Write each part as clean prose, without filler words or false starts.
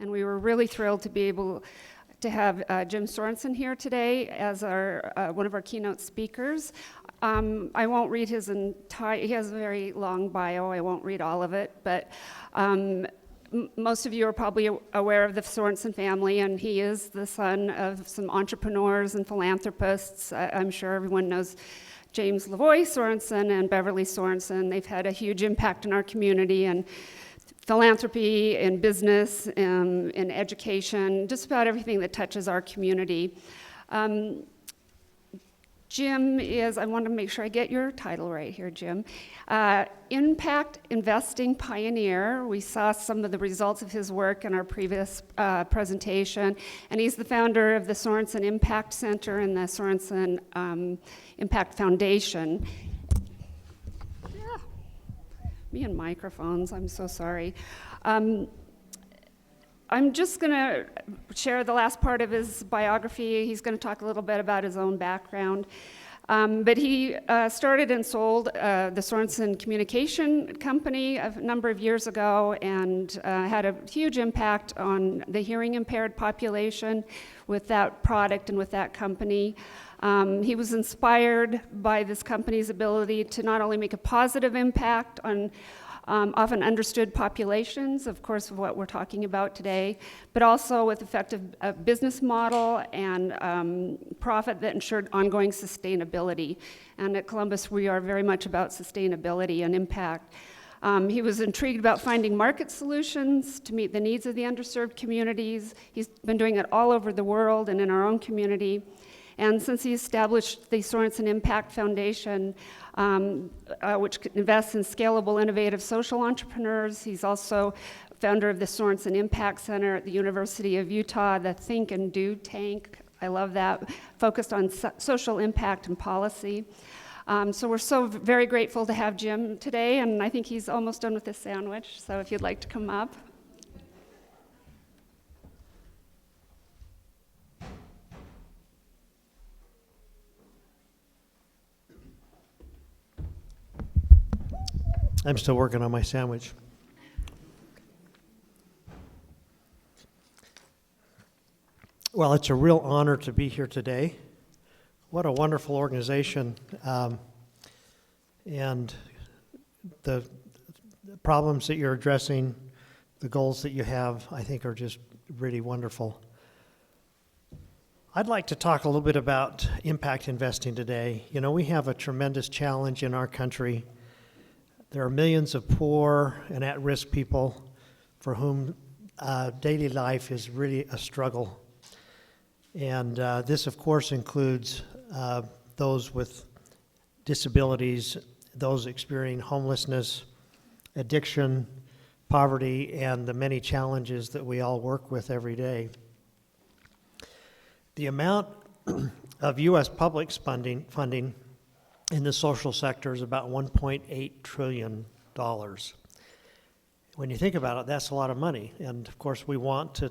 And we were really thrilled to be able to have Jim Sorenson here today as one of our keynote speakers. I won't read his entire, he has a very long bio, I won't read all of it, but most of you are probably aware of the Sorenson family, and he is the son of some entrepreneurs and philanthropists. I'm sure everyone knows James Lavoie Sorenson and Beverly Sorenson. They've had a huge impact in our community and philanthropy and business and education, just about everything that touches our community. Jim is, I want to make sure I get your title right here, Jim. Impact Investing Pioneer. We saw some of the results of his work in our previous presentation, and he's the founder of the Sorenson Impact Center and the Sorenson Impact Foundation. Yeah. Me and microphones, I'm so sorry. I'm just going to share the last part of his biography. He's going to talk a little bit about his own background. But he started and sold the Sorenson Communication Company a number of years ago and had a huge impact on the hearing impaired population with that product and with that company. He was inspired by this company's ability to not only make a positive impact on often understood populations, of course, of what we're talking about today, but also with effective business model and profit that ensured ongoing sustainability. And at Columbus, we are very much about sustainability and impact. He was intrigued about finding market solutions to meet the needs of the underserved communities. He's been doing it all over the world and in our own community. And since he established the Sorenson Impact Foundation, which invests in scalable, innovative social entrepreneurs, he's also founder of the Sorenson Impact Center at the University of Utah, the Think and Do Tank. I love that, focused on social impact and policy. So we're so very grateful to have Jim today, and I think he's almost done with his sandwich, so if you'd like to come up. I'm still working on my sandwich. Well, it's a real honor to be here today. What a wonderful organization. And the problems that you're addressing, the goals that you have, I think are just really wonderful. I'd like to talk a little bit about impact investing today. You know, we have a tremendous challenge in our country. There are millions of poor and at-risk people for whom daily life is really a struggle. And this, of course, includes those with disabilities, those experiencing homelessness, addiction, poverty, and the many challenges that we all work with every day. The amount of U.S. public funding in the social sector is about $1.8 trillion. When you think about it, that's a lot of money. And of course, we want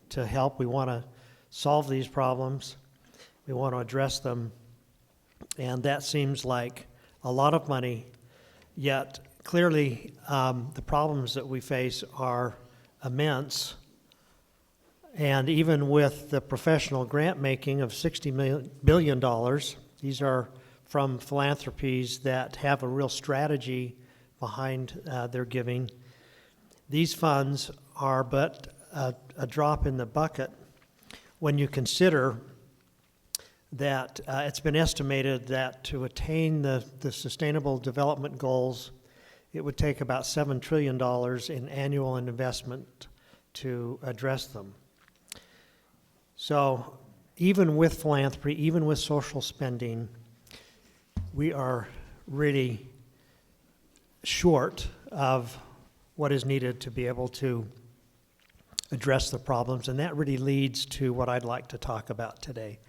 to help. We want to solve these problems. We want to address them. And that seems like a lot of money, yet clearly the problems that we face are immense. And even with the professional grant making of $60 billion, these are from philanthropies that have a real strategy behind their giving. These funds are but a drop in the bucket when you consider that it's been estimated that to attain the Sustainable Development Goals, it would take about $7 trillion in annual investment to address them. So even with philanthropy, even with social spending, we are really short of what is needed to be able to address the problems, and that really leads to what I'd like to talk about today.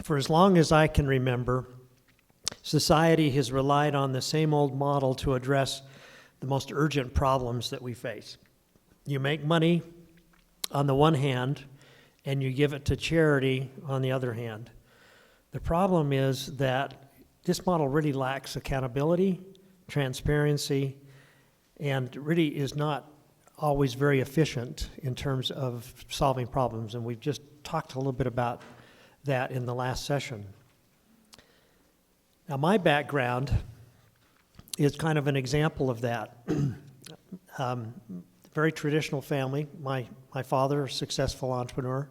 For as long as I can remember, society has relied on the same old model to address the most urgent problems that we face. You make money on the one hand, and you give it to charity on the other hand. The problem is that this model really lacks accountability, transparency, and really is not always very efficient in terms of solving problems, and we've just talked a little bit about that in the last session. Now, my background is kind of an example of that. Very traditional family. My father, a successful entrepreneur,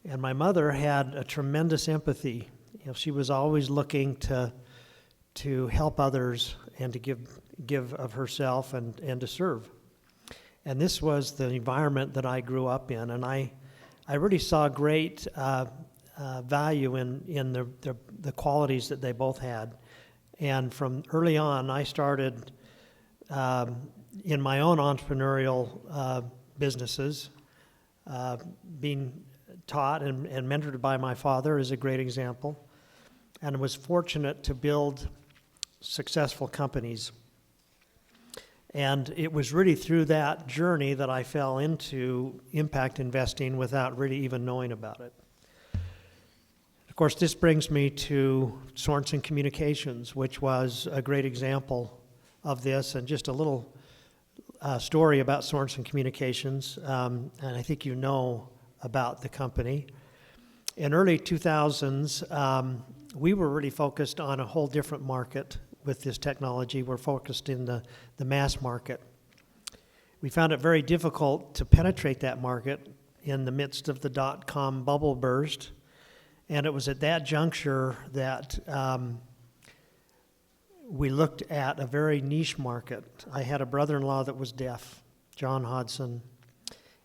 and my mother had a tremendous empathy. She was always looking to help others and to give of herself and to serve. And this was the environment that I grew up in, and I really saw great value in the qualities that they both had. And from early on, I started in my own entrepreneurial businesses. Being taught and mentored by my father is a great example, and was fortunate to build successful companies. And it was really through that journey that I fell into impact investing without really even knowing about it. Of course, this brings me to Sorenson Communications, which was a great example of this, and just a little story about Sorenson Communications, and I think you know about the company. In early 2000s, we were really focused on a whole different market with this technology. We're focused in the mass market. We found it very difficult to penetrate that market in the midst of the dot-com bubble burst, and it was at that juncture that we looked at a very niche market. I had a brother-in-law that was deaf, John Hodson,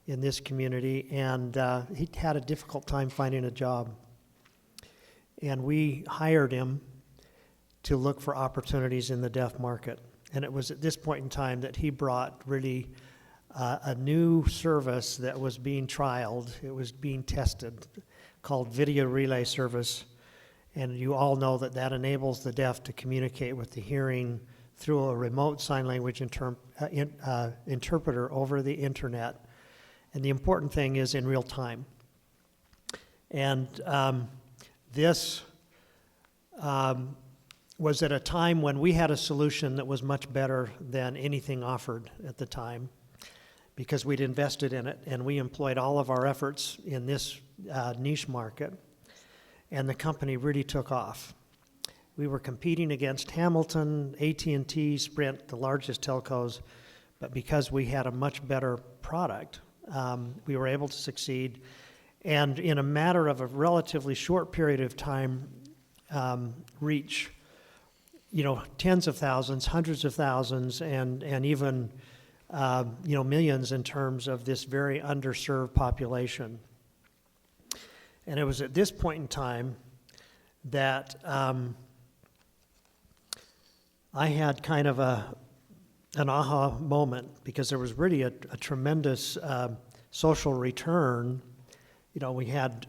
in this community, and he had a difficult time finding a job. And we hired him to look for opportunities in the deaf market. And it was at this point in time that he brought really a new service that was being trialed. It was being tested, called video relay service. And you all know that that enables the deaf to communicate with the hearing through a remote sign language interpreter over the internet. And the important thing is in real time. And this was at a time when we had a solution that was much better than anything offered at the time, because we'd invested in it and we employed all of our efforts in this niche market, and the company really took off. We were competing against Hamilton, AT&T, Sprint, the largest telcos, but because we had a much better product, we were able to succeed, and in a matter of a relatively short period of time, reach tens of thousands, hundreds of thousands, and even millions in terms of this very underserved population. And it was at this point in time that I had kind of an aha moment, because there was really a tremendous social return. We had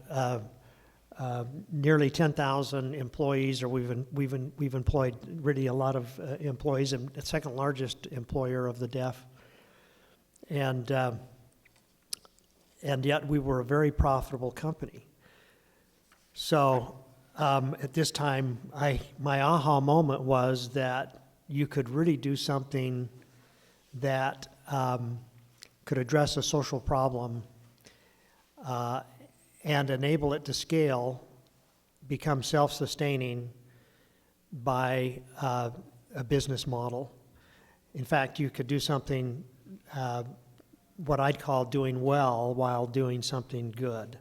nearly 10,000 employees, or we've employed really a lot of employees, and the second largest employer of the deaf, and yet we were a very profitable company. So at this time, my aha moment was that you could really do something that could address a social problem and enable it to scale, become self-sustaining by a business model. In fact, you could do something, what I'd call doing well while doing something good.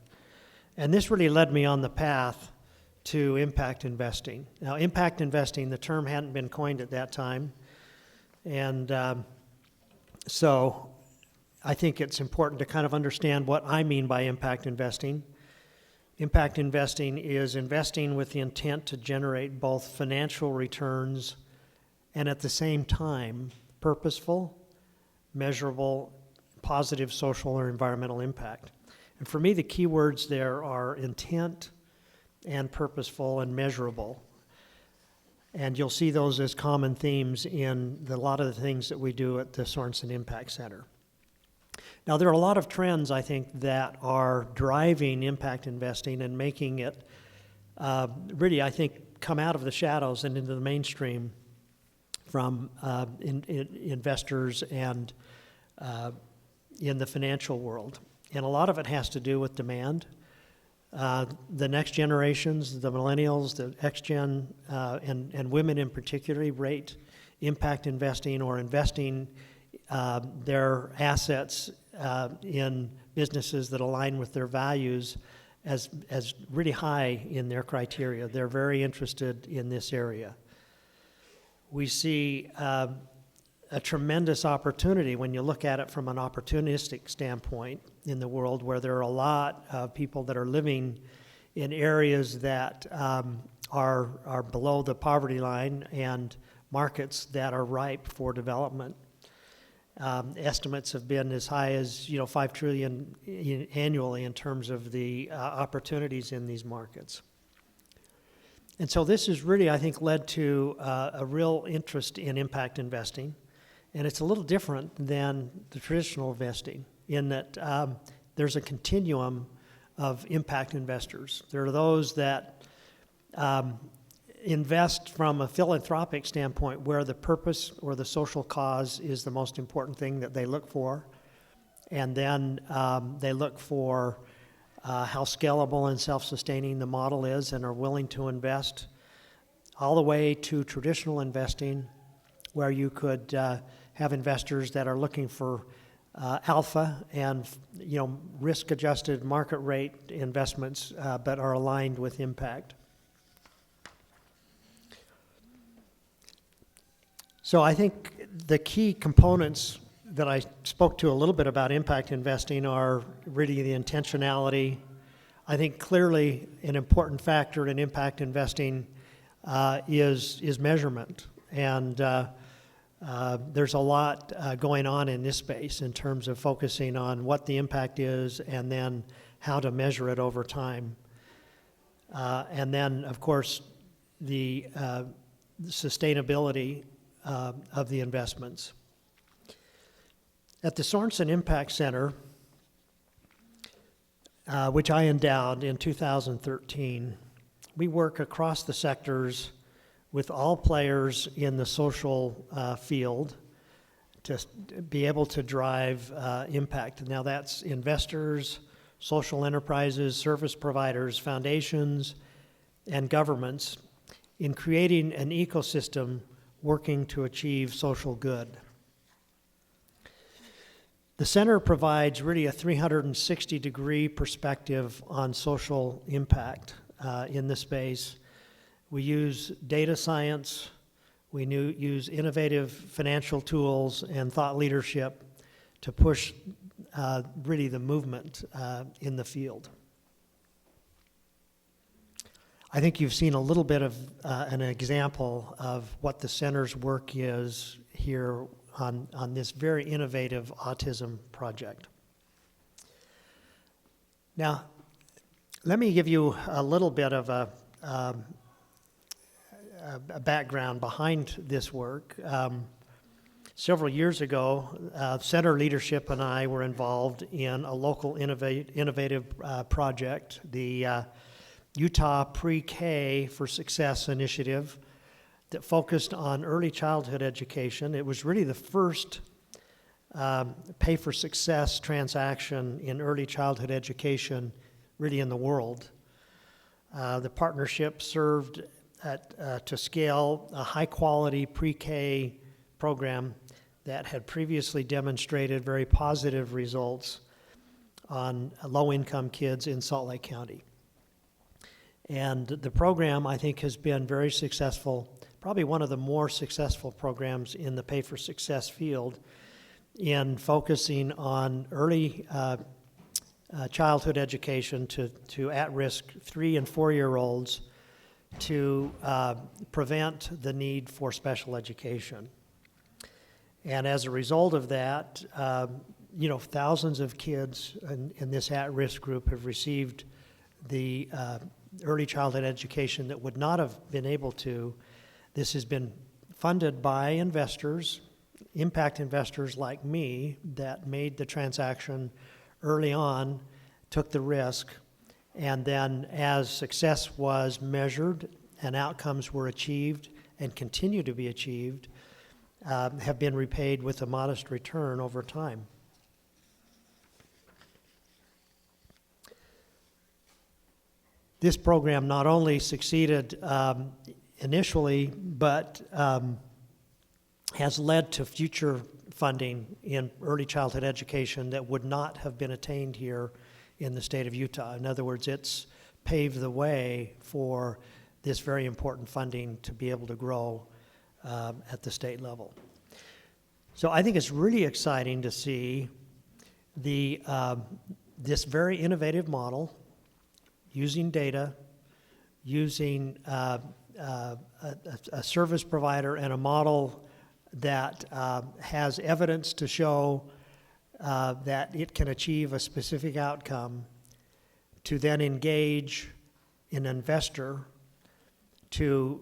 And this really led me on the path to impact investing. Now, impact investing, the term hadn't been coined at that time, and so I think it's important to kind of understand what I mean by impact investing. Impact investing is investing with the intent to generate both financial returns and at the same time purposeful, measurable, positive social or environmental impact. And for me, the key words there are intent and purposeful and measurable. And you'll see those as common themes in a lot of the things that we do at the Sorenson Impact Center. Now, there are a lot of trends, I think, that are driving impact investing and making it really, I think, come out of the shadows and into the mainstream from investors and in the financial world. And a lot of it has to do with demand. The next generations, the millennials, the X-Gen, and women in particular rate impact investing or investing their assets in businesses that align with their values as really high in their criteria. They're very interested in this area. We see a tremendous opportunity when you look at it from an opportunistic standpoint in the world, where there are a lot of people that are living in areas that are below the poverty line and markets that are ripe for development. Estimates have been as high as $5 trillion annually in terms of the opportunities in these markets. And so this has really, I think, led to a real interest in impact investing. And it's a little different than the traditional investing in that there's a continuum of impact investors. There are those that invest from a philanthropic standpoint, where the purpose or the social cause is the most important thing that they look for. And then they look for how scalable and self-sustaining the model is and are willing to invest, all the way to traditional investing, where you could have investors that are looking for alpha and risk-adjusted market rate investments, but are aligned with impact. So I think the key components that I spoke to a little bit about impact investing are really the intentionality. I think clearly an important factor in impact investing is measurement. And there's a lot going on in this space in terms of focusing on what the impact is and then how to measure it over time. And then, of course, the sustainability of the investments. At the Sorenson Impact Center, which I endowed in 2013, we work across the sectors with all players in the social field to be able to drive impact. Now that's investors, social enterprises, service providers, foundations, and governments in creating an ecosystem working to achieve social good. The center provides really a 360-degree perspective on social impact in the space. We use data science, we use innovative financial tools and thought leadership to push really the movement in the field. I think you've seen a little bit of an example of what the center's work is here on this very innovative autism project. Now, let me give you a little bit of a background behind this work. Several years ago, center leadership and I were involved in a local innovative project, the Utah Pre-K for Success initiative that focused on early childhood education. It was really the first pay for success transaction in early childhood education really in the world. The partnership served to scale a high-quality pre-K program that had previously demonstrated very positive results on low-income kids in Salt Lake County. And the program, I think, has been very successful, probably one of the more successful programs in the Pay for Success field in focusing on early childhood education to at-risk 3- and 4-year-olds to prevent the need for special education. And as a result of that, thousands of kids in this at-risk group have received the early childhood education that would not have been able to. This has been funded by investors, impact investors like me, that made the transaction early on, took the risk, and then as success was measured and outcomes were achieved and continue to be achieved, have been repaid with a modest return over time. this program not only succeeded initially, but has led to future funding in early childhood education that would not have been attained here in the state of Utah. In other words, it's paved the way for this very important funding to be able to grow at the state level. So I think it's really exciting to see this very innovative model using data, using a service provider and a model that has evidence to show that it can achieve a specific outcome, to then engage an investor to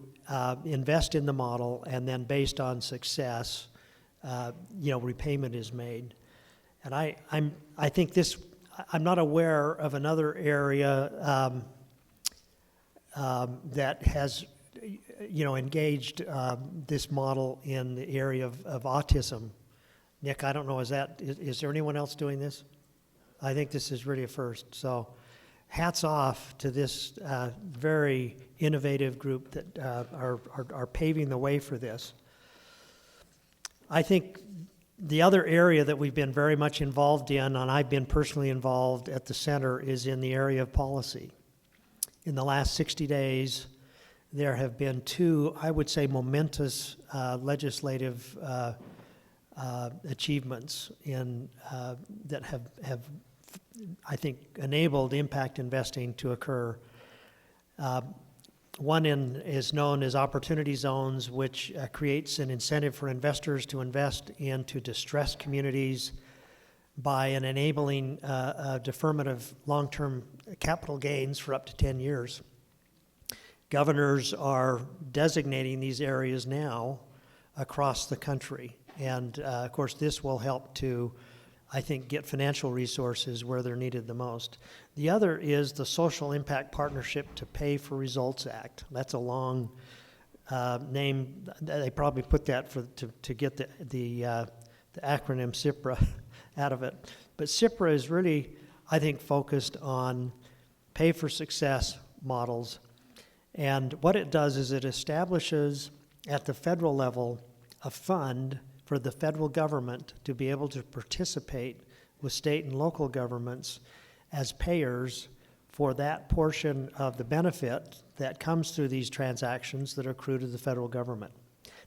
invest in the model, and then based on success, repayment is made. And I think this, I'm not aware of another area that has engaged this model in the area of autism. Nick, I don't know, is there anyone else doing this? I think this is really a first. So hats off to this very innovative group that are paving the way for this. I think the other area that we've been very much involved in, and I've been personally involved at the center, is in the area of policy. In the last 60 days, there have been two, I would say, momentous legislative achievements that have, I think, enabled impact investing to occur. One is known as opportunity zones, which creates an incentive for investors to invest into distressed communities by an enabling deferment of long-term capital gains for up to 10 years. Governors are designating these areas now across the country. And of course, this will help to, I think, get financial resources where they're needed the most. The other is the Social Impact Partnership to Pay for Results Act. That's a long name. They probably put that to get the acronym CIPRA out of it. But CIPRA is really, I think, focused on pay for success models. And what it does is it establishes at the federal level a fund for the federal government to be able to participate with state and local governments as payers for that portion of the benefit that comes through these transactions that accrue to the federal government.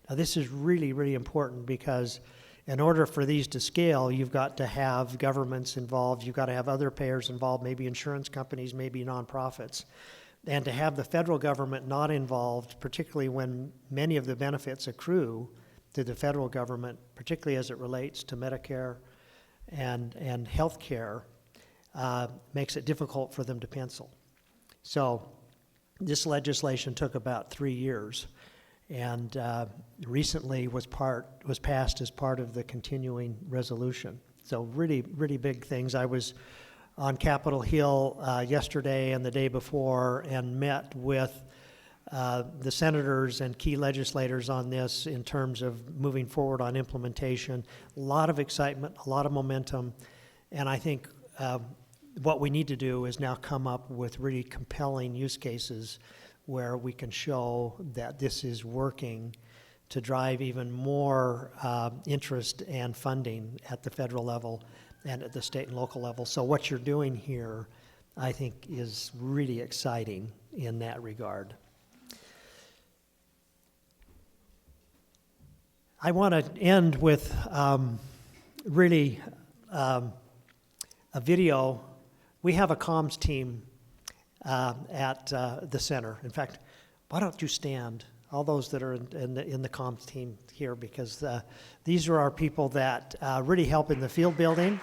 Now, this is really, really important because in order for these to scale, you've got to have governments involved, you've got to have other payers involved, maybe insurance companies, maybe nonprofits. And to have the federal government not involved, particularly when many of the benefits accrue to the federal government, particularly as it relates to Medicare and health care, makes it difficult for them to pencil. So this legislation took about 3 years, and recently was passed as part of the continuing resolution. So really, really big things. I was on Capitol Hill yesterday and the day before and met with the senators and key legislators on this in terms of moving forward on implementation. A lot of excitement, a lot of momentum, and I think what we need to do is now come up with really compelling use cases where we can show that this is working to drive even more interest and funding at the federal level and at the state and local level. So what you're doing here, I think, is really exciting in that regard. I want to end with really a video. We have a comms team at the center. In fact, why don't you stand, all those that are in the comms team here, because these are our people that really help in the field building.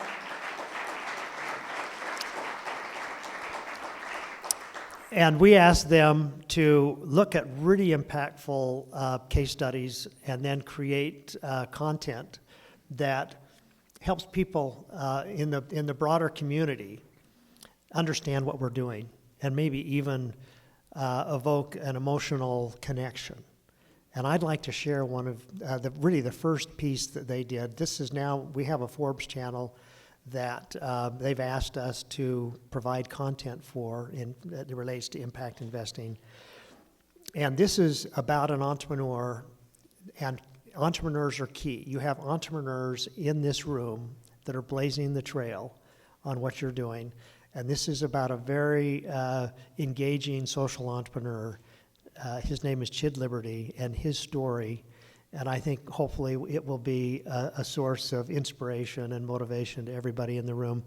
And we asked them to look at really impactful case studies and then create content that helps people in the broader community understand what we're doing and maybe even evoke an emotional connection. And I'd like to share one of the first piece that they did. This is now, we have a Forbes channel that they've asked us to provide content for that relates to impact investing. And this is about an entrepreneur, and entrepreneurs are key. You have entrepreneurs in this room that are blazing the trail on what you're doing. And this is about a very engaging social entrepreneur. His name is Chid Liberty, and his story, and I think hopefully it will be a source of inspiration and motivation to everybody in the room.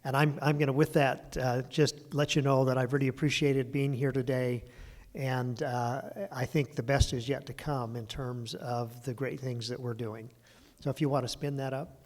And I'm going to, with that, just let you know that I've really appreciated being here today. And I think the best is yet to come in terms of the great things that we're doing. So if you want to spin that up.